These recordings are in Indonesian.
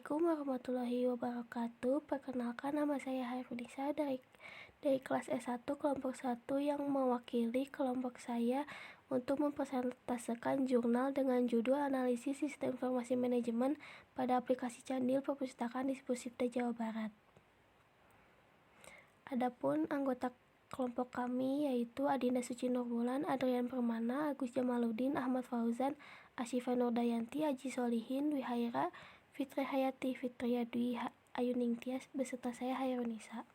Assalamualaikum warahmatullahi wabarakatuh. Perkenalkan, nama saya Hairunisa dari kelas S1 kelompok 1 yang mewakili kelompok saya untuk mempresentasikan jurnal dengan judul Analisis Sistem Informasi Manajemen pada Aplikasi Candil Perpustakaan Disposipda Jawa Barat. Adapun anggota kelompok kami yaitu Adinda Suci Nurbulan, Adrian Permana, Agus Jamaluddin, Ahmad Fauzan, Asyifa Nurdayanti, Aji Solihin, Dwi Haira, Fitri Hayati, Fitria Dwi Ayuning Tias, beserta saya Hairunisa.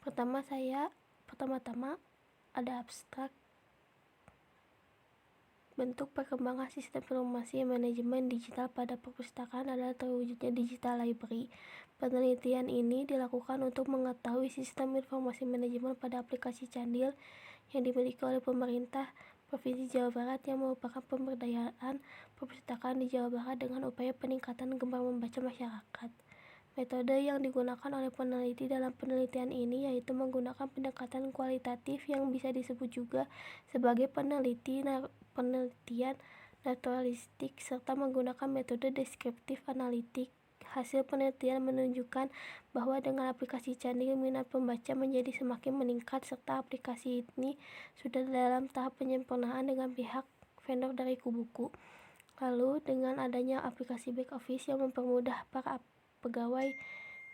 Pertama-tama ada abstrak. Bentuk perkembangan sistem informasi manajemen digital pada perpustakaan adalah terwujudnya digital library. Penelitian ini dilakukan untuk mengetahui sistem informasi manajemen pada aplikasi Candil yang dimiliki oleh pemerintah Provinsi Jawa Barat yang merupakan pemberdayaan perpustakaan di Jawa Barat dengan upaya peningkatan gemar membaca masyarakat. Metode yang digunakan oleh peneliti dalam penelitian ini yaitu menggunakan pendekatan kualitatif yang bisa disebut juga sebagai penelitian naturalistik serta menggunakan metode deskriptif analitik. Hasil penelitian menunjukkan bahwa dengan aplikasi Candil minat pembaca menjadi semakin meningkat serta aplikasi ini sudah dalam tahap penyempurnaan dengan pihak vendor dari Kubuku. Lalu dengan adanya aplikasi back office yang mempermudah para pegawai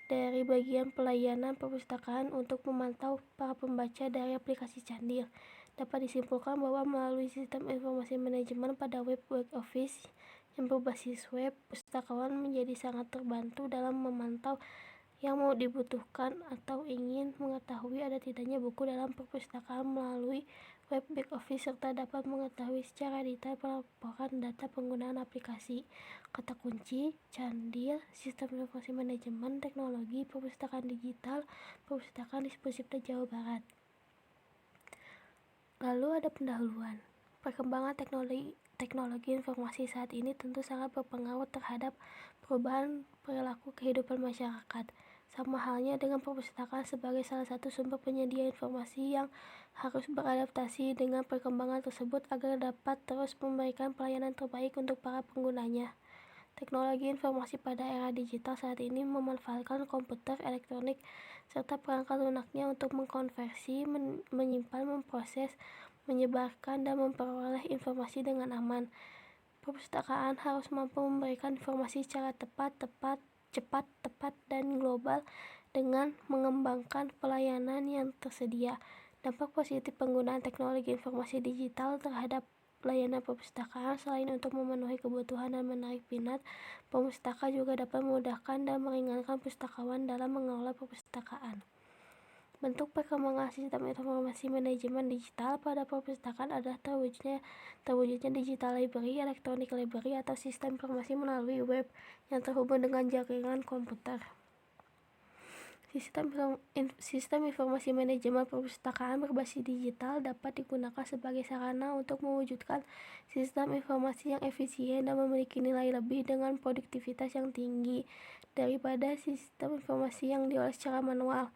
dari bagian pelayanan perpustakaan untuk memantau para pembaca dari aplikasi Candil, dapat disimpulkan bahwa melalui sistem informasi manajemen pada web back office yang berbasis web, pustakawan menjadi sangat terbantu dalam memantau yang mau dibutuhkan atau ingin mengetahui ada tidaknya buku dalam perpustakaan melalui web back office serta dapat mengetahui secara detail pelaporan data penggunaan aplikasi. Kata kunci: Candil, Sistem Informasi Manajemen Teknologi Perpustakaan Digital, Perpustakaan Disposipda Jawa Barat. Lalu ada pendahuluan. Perkembangan teknologi informasi saat ini tentu sangat berpengaruh terhadap perubahan perilaku kehidupan masyarakat. Sama halnya dengan perpustakaan sebagai salah satu sumber penyedia informasi yang harus beradaptasi dengan perkembangan tersebut agar dapat terus memberikan pelayanan terbaik untuk para penggunanya. Teknologi informasi pada era digital saat ini memanfaatkan komputer elektronik serta perangkat lunaknya untuk mengkonversi, menyimpan, memproses, menyebarkan, dan memperoleh informasi dengan aman. Perpustakaan harus mampu memberikan informasi secara cepat, tepat, dan global dengan mengembangkan pelayanan yang tersedia. Dampak positif penggunaan teknologi informasi digital terhadap pelayanan perpustakaan selain untuk memenuhi kebutuhan dan menarik minat, pemustaka juga dapat memudahkan dan meringankan pustakawan dalam mengelola perpustakaan. Bentuk perkembangan sistem informasi manajemen digital pada perpustakaan adalah terwujudnya digital library, electronic library, atau sistem informasi melalui web yang terhubung dengan jaringan komputer. Sistem informasi manajemen perpustakaan berbasis digital dapat digunakan sebagai sarana untuk mewujudkan sistem informasi yang efisien dan memiliki nilai lebih dengan produktivitas yang tinggi daripada sistem informasi yang diolah secara manual.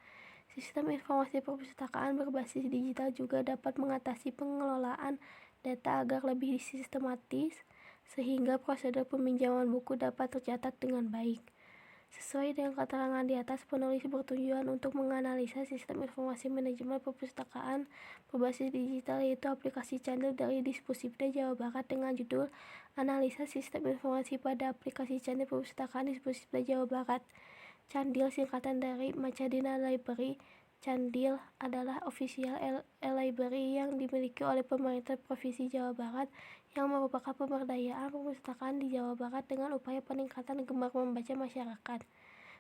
Sistem informasi perpustakaan berbasis digital juga dapat mengatasi pengelolaan data agar lebih sistematis, sehingga prosedur peminjaman buku dapat tercatat dengan baik. Sesuai dengan keterangan di atas, penulis bertujuan untuk menganalisa sistem informasi manajemen perpustakaan berbasis digital yaitu aplikasi Candil dari Disposipda Jawa Barat dengan judul Analisa Sistem Informasi pada Aplikasi Candil Perpustakaan Disposipda Jawa Barat. Candil singkatan dari Machadinha Library. Candil adalah official e-library yang dimiliki oleh pemerintah Provinsi Jawa Barat yang merupakan pemberdayaan perpustakaan di Jawa Barat dengan upaya peningkatan gemar membaca masyarakat.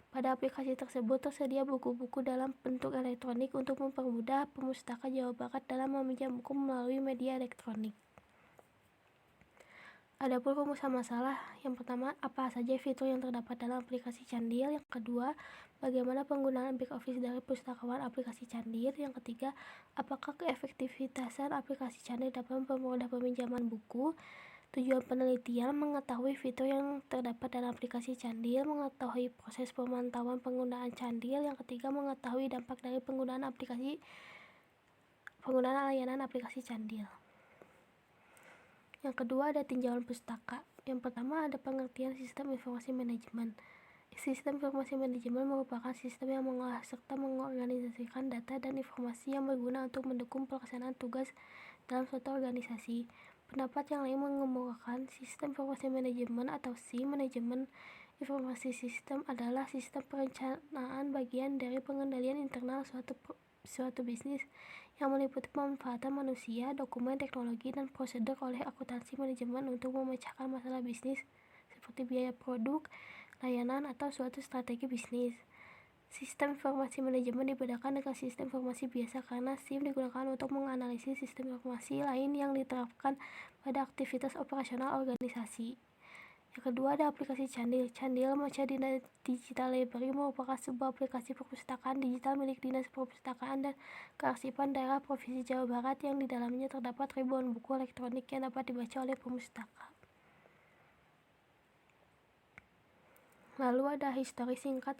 Pada aplikasi tersebut tersedia buku-buku dalam bentuk elektronik untuk mempermudah pemustaka Jawa Barat dalam meminjam buku melalui media elektronik. Adapun rumusan masalah, yang pertama, apa saja fitur yang terdapat dalam aplikasi Candil? Yang kedua, bagaimana penggunaan back office dari pustakawan aplikasi Candil? Yang ketiga, apakah keefektivitasan aplikasi Candil dapat mempermudah peminjaman buku? Tujuan penelitian: mengetahui fitur yang terdapat dalam aplikasi Candil, mengetahui proses pemantauan penggunaan Candil. Yang ketiga, mengetahui dampak dari penggunaan layanan aplikasi Candil. Yang kedua ada tinjauan pustaka. Yang pertama ada pengertian sistem informasi manajemen. Sistem informasi manajemen merupakan sistem yang mengolah serta mengorganisasikan data dan informasi yang berguna untuk mendukung pelaksanaan tugas dalam suatu organisasi. Pendapat yang lain mengemukakan sistem informasi manajemen atau manajemen informasi sistem adalah sistem perencanaan bagian dari pengendalian internal suatu bisnis yang meliputi pemanfaatan manusia, dokumen, teknologi, dan prosedur oleh akuntansi manajemen untuk memecahkan masalah bisnis seperti biaya produk, layanan, atau suatu strategi bisnis. Sistem informasi manajemen dibedakan dengan sistem informasi biasa karena SIM digunakan untuk menganalisis sistem informasi lain yang diterapkan pada aktivitas operasional organisasi. Yang kedua ada aplikasi Candil. Candil Maca Digital Library merupakan sebuah aplikasi perpustakaan digital milik Dinas Perpustakaan dan Kearsipan Daerah Provinsi Jawa Barat yang di dalamnya terdapat ribuan buku elektronik yang dapat dibaca oleh pemustaka. Lalu ada histori singkat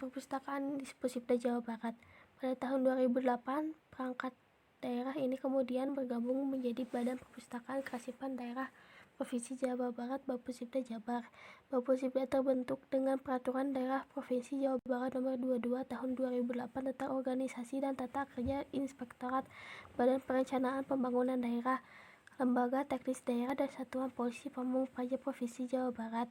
perpustakaan di Pusipda Jawa Barat. Pada tahun 2008, perangkat daerah ini kemudian bergabung menjadi Badan Perpustakaan Kearsipan Daerah Provinsi Jawa Barat Bapusipda Jabar. Bapusipda terbentuk dengan Peraturan Daerah Provinsi Jawa Barat Nomor 22 Tahun 2008 tentang organisasi dan tata kerja Inspektorat Badan Perencanaan Pembangunan Daerah, Lembaga Teknis Daerah, dan Satuan Polisi Pamung Praja Provinsi Jawa Barat.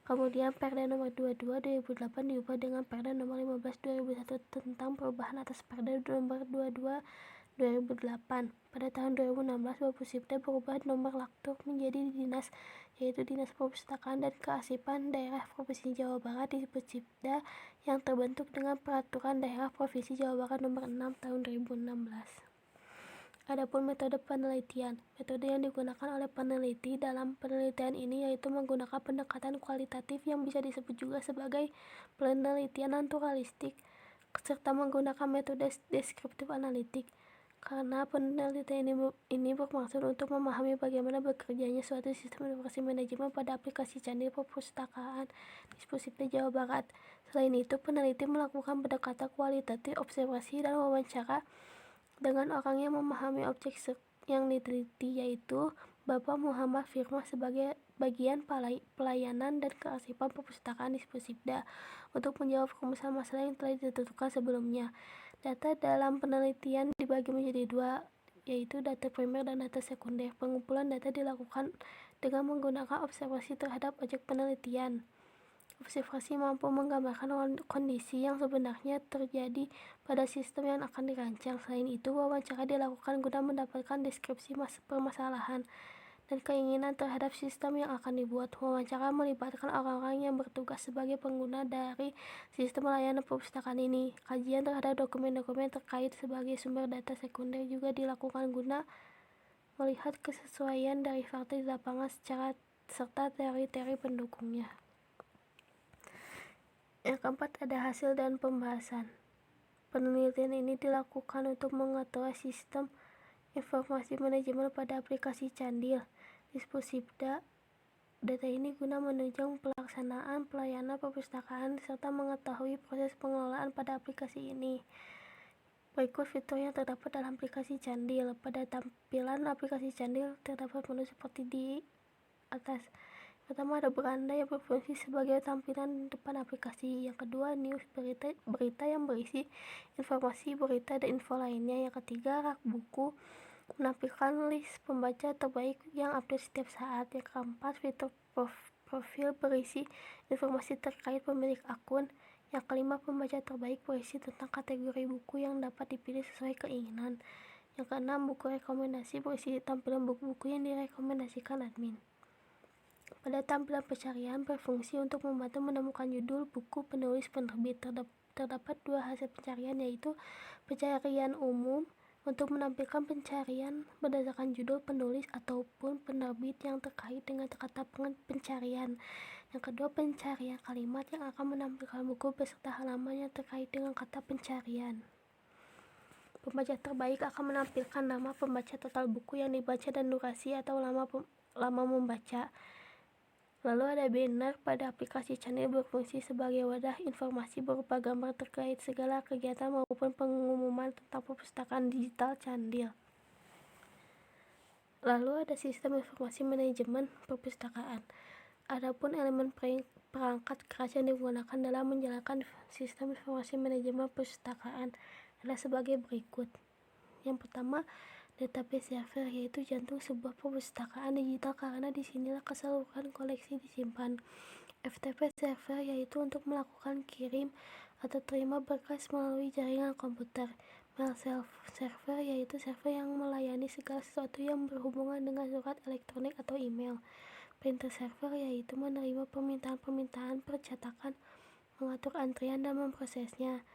Kemudian Perda Nomor 22 2008 diubah dengan Perda Nomor 15 2001 tentang perubahan atas Perda Nomor 22 2008. Pada tahun 2016, Bapusipda berubah nomor laktur menjadi dinas, yaitu Dinas Perpustakaan dan Kearsipan Daerah Provinsi Jawa Barat di Pusipda yang terbentuk dengan Peraturan Daerah Provinsi Jawa Barat Nomor 6 Tahun 2016. Adapun metode penelitian. Metode yang digunakan oleh peneliti dalam penelitian ini yaitu menggunakan pendekatan kualitatif yang bisa disebut juga sebagai penelitian naturalistik, serta menggunakan metode deskriptif analitik. Karena penelitian ini bermaksud untuk memahami bagaimana bekerjanya suatu sistem informasi manajemen pada aplikasi Candil Perpustakaan di Pusipda Jawa Barat. Selain itu, peneliti melakukan pendekatan kualitatif, observasi, dan wawancara dengan orang yang memahami objek yang diteliti, yaitu Bapak Muhammad Firman sebagai bagian pelayanan dan kearsipan perpustakaan di Pusipda untuk menjawab rumusan masalah yang telah ditentukan sebelumnya. Data dalam penelitian dibagi menjadi dua, yaitu data primer dan data sekunder. Pengumpulan data dilakukan dengan menggunakan observasi terhadap objek penelitian. Observasi mampu menggambarkan kondisi yang sebenarnya terjadi pada sistem yang akan dirancang. Selain itu, wawancara dilakukan guna mendapatkan deskripsi permasalahan dan keinginan terhadap sistem yang akan dibuat. Wawancara melibatkan orang-orang yang bertugas sebagai pengguna dari sistem layanan perpustakaan ini. Kajian terhadap dokumen-dokumen terkait sebagai sumber data sekunder juga dilakukan guna melihat kesesuaian dari fakta di lapangan serta teori-teori pendukungnya. Yang keempat ada hasil dan pembahasan. Penelitian ini dilakukan untuk mengetahui sistem informasi manajemen pada aplikasi Candil di Pusipda. Data ini guna menunjang pelaksanaan pelayanan perpustakaan serta mengetahui proses pengelolaan pada aplikasi ini. Berikut fitur yang terdapat dalam aplikasi Candil. Pada tampilan aplikasi Candil terdapat menu seperti di atas. Pertama ada beranda yang berfungsi sebagai tampilan depan aplikasi. Yang kedua news, berita yang berisi informasi berita dan info lainnya. Yang ketiga rak buku, menampilkan list pembaca terbaik yang update setiap saat. Yang keempat fitur profil berisi informasi terkait pemilik akun. Yang kelima pembaca terbaik berisi tentang kategori buku yang dapat dipilih sesuai keinginan. Yang keenam buku rekomendasi berisi tampilan buku-buku yang direkomendasikan admin. Pada tampilan pencarian berfungsi untuk membantu menemukan judul, buku, penulis, penerbit. Terdapat dua hasil pencarian, yaitu pencarian umum untuk menampilkan pencarian berdasarkan judul, penulis, ataupun penerbit yang terkait dengan kata pencarian. Yang kedua pencarian kalimat yang akan menampilkan buku beserta halaman yang terkait dengan kata pencarian. Pembaca terbaik akan menampilkan nama pembaca, total buku yang dibaca, dan durasi atau lama membaca. Lalu ada banner. Pada aplikasi Candil berfungsi sebagai wadah informasi berupa gambar terkait segala kegiatan maupun pengumuman tentang perpustakaan digital Candil. Lalu ada sistem informasi manajemen perpustakaan. Adapun elemen perangkat keras yang digunakan dalam menjalankan sistem informasi manajemen perpustakaan adalah sebagai berikut. Yang pertama, database server, yaitu jantung sebuah perpustakaan digital karena disinilah keseluruhan koleksi disimpan. FTP server, yaitu untuk melakukan kirim atau terima berkas melalui jaringan komputer. Mail server, yaitu server yang melayani segala sesuatu yang berhubungan dengan surat elektronik atau email. Printer server, yaitu menerima permintaan-permintaan percetakan, mengatur antrian dan memprosesnya.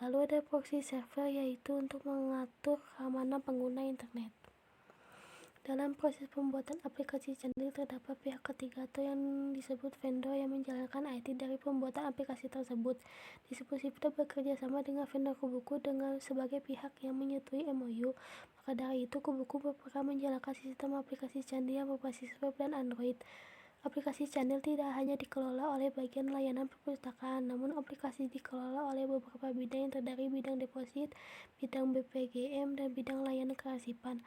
Lalu ada proxy server, yaitu untuk mengatur keamanan pengguna internet. Dalam proses pembuatan aplikasi Candil terdapat pihak ketiga atau yang disebut vendor yang menjalankan IT dari pembuatan aplikasi tersebut. Disposipda bekerja sama dengan vendor Kubuku dengan sebagai pihak yang menyetujui MOU. Maka dari itu Kubuku berperan menjalankan sistem aplikasi Candil yang berbasis web dan Android. Aplikasi Candil tidak hanya dikelola oleh bagian layanan perpustakaan, namun aplikasi dikelola oleh beberapa bidang yang terdiri bidang deposit, bidang BPGM, dan bidang layanan kearsipan.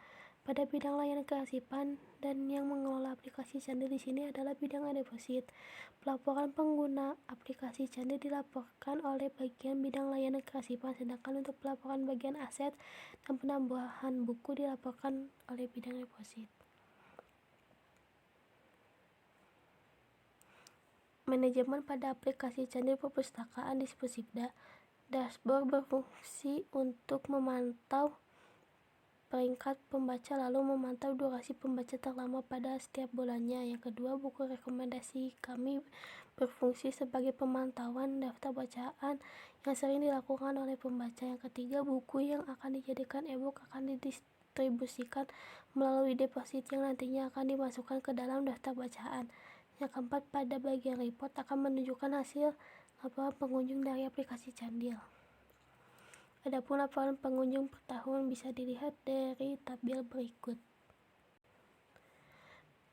Pada bidang layanan kearsipan dan yang mengelola aplikasi Candil di sini adalah bidang deposit. Pelaporan pengguna aplikasi Candil dilaporkan oleh bagian bidang layanan kearsipan, sedangkan untuk pelaporan bagian aset dan penambahan buku dilaporkan oleh bidang deposit. Manajemen pada aplikasi Candil perpustakaan Disposipda. Dashboard berfungsi untuk memantau peringkat pembaca lalu memantau durasi pembaca terlama pada setiap bulannya. Yang kedua, buku rekomendasi kami berfungsi sebagai pemantauan daftar bacaan yang sering dilakukan oleh pembaca. Yang ketiga, buku yang akan dijadikan e-book akan didistribusikan melalui deposit yang nantinya akan dimasukkan ke dalam daftar bacaan. Yang keempat, pada bagian report akan menunjukkan hasil laporan pengunjung dari aplikasi Candil. Adapun laporan pengunjung per tahun bisa dilihat dari tabel berikut.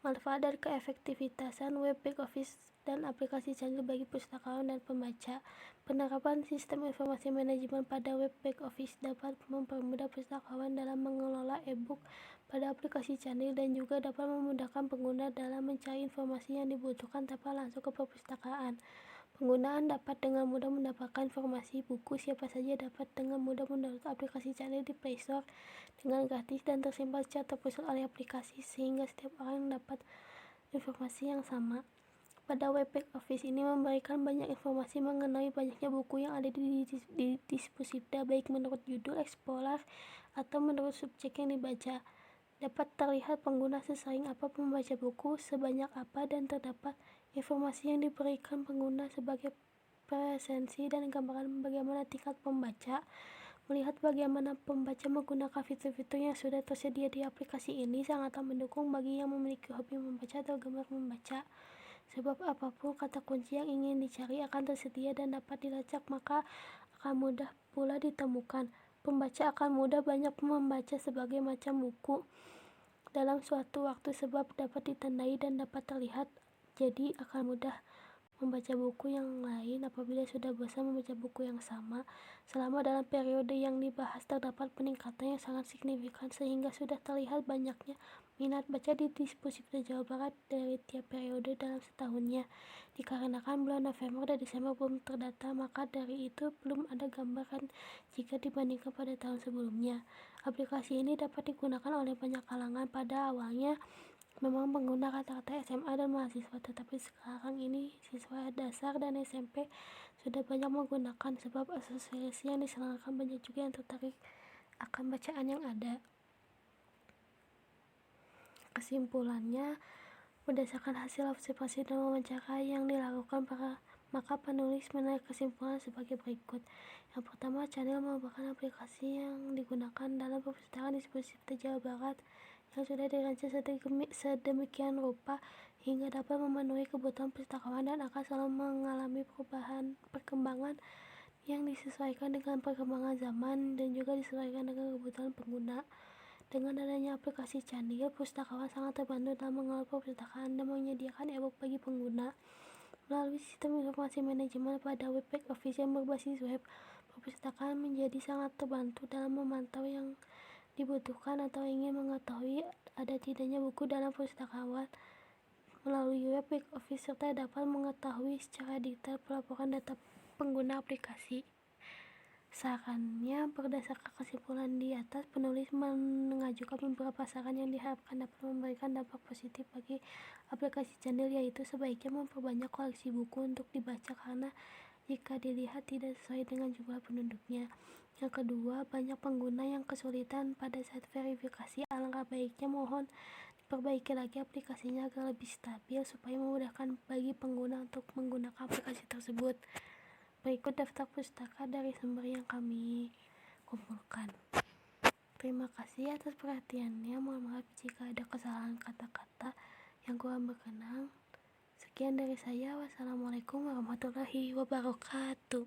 Manfaat dan keefektivitasan web back office dan aplikasi Candil bagi pustakawan dan pembaca. Penerapan sistem informasi manajemen pada web back office dapat mempermudah pustakawan dalam mengelola e-book pada aplikasi Candil dan juga dapat memudahkan pengguna dalam mencari informasi yang dibutuhkan tanpa langsung ke perpustakaan. Penggunaan dapat dengan mudah mendapatkan informasi buku. Siapa saja dapat dengan mudah mendownload aplikasi Candil di Play Store dengan gratis dan tersimpan secara terpusat oleh aplikasi sehingga setiap orang dapat informasi yang sama. Pada web back office ini memberikan banyak informasi mengenai banyaknya buku yang ada di Disposipda, baik menurut judul, Explorer, atau menurut subjek yang dibaca. Dapat terlihat pengguna sesering apa membaca buku, sebanyak apa, dan terdapat informasi yang diberikan pengguna sebagai presensi dan gambaran bagaimana tingkat pembaca. Melihat bagaimana pembaca menggunakan fitur-fitur yang sudah tersedia di aplikasi ini sangatlah mendukung bagi yang memiliki hobi membaca atau gemar membaca. Sebab apapun kata kunci yang ingin dicari akan tersedia dan dapat dilacak, maka akan mudah pula ditemukan. Pembaca akan mudah banyak membaca sebagai macam buku dalam suatu waktu sebab dapat ditandai dan dapat terlihat. Jadi akan mudah membaca buku yang lain apabila sudah bosan membaca buku yang sama. Selama dalam periode yang dibahas terdapat peningkatan yang sangat signifikan sehingga sudah terlihat banyaknya minat baca di Disposipda Jawa Barat dari tiap periode dalam setahunnya. Dikarenakan bulan November dan Desember belum terdata, maka dari itu belum ada gambaran jika dibandingkan pada tahun sebelumnya. Aplikasi ini dapat digunakan oleh banyak kalangan. Pada awalnya memang pengguna rata-rata SMA dan mahasiswa, tetapi sekarang ini siswa dasar dan SMP sudah banyak menggunakan sebab asosiasi yang diselenggarakan banyak juga yang tertarik akan bacaan yang ada. Kesimpulannya, berdasarkan hasil observasi dan wawancara yang dilakukan maka penulis menarik kesimpulan sebagai berikut. Yang pertama, Candil merupakan aplikasi yang digunakan dalam perpustakaan Disposipda Jawa Barat yang sudah dirancang sedemikian rupa hingga dapat memenuhi kebutuhan pustakawan dan akan selalu mengalami perkembangan yang disesuaikan dengan perkembangan zaman dan juga disesuaikan dengan kebutuhan pengguna. Dengan adanya aplikasi Candil, pustakawan sangat terbantu dalam mengelola perpustakaan dan menyediakan e-book bagi pengguna. Melalui sistem informasi manajemen pada web back office yang berbasis web, perpustakaan menjadi sangat terbantu dalam memantau yang dibutuhkan atau ingin mengetahui ada tidaknya buku dalam pustakawan melalui web back office serta dapat mengetahui secara detail pelaporan data pengguna aplikasi. Sarannya, berdasarkan kesimpulan di atas, penulis mengajukan beberapa saran yang diharapkan dapat memberikan dampak positif bagi aplikasi Candil, yaitu sebaiknya memperbanyak koleksi buku untuk dibaca karena jika dilihat tidak sesuai dengan jumlah penduduknya. Yang kedua, banyak pengguna yang kesulitan pada saat verifikasi. Alangkah baiknya mohon diperbaiki lagi aplikasinya agar lebih stabil supaya memudahkan bagi pengguna untuk menggunakan aplikasi tersebut. Berikut daftar pustaka dari sumber yang kami kumpulkan. Terima kasih atas perhatiannya. Mohon maaf jika ada kesalahan kata-kata yang kurang berkenan. Sekian dari saya. Wassalamualaikum warahmatullahi wabarakatuh.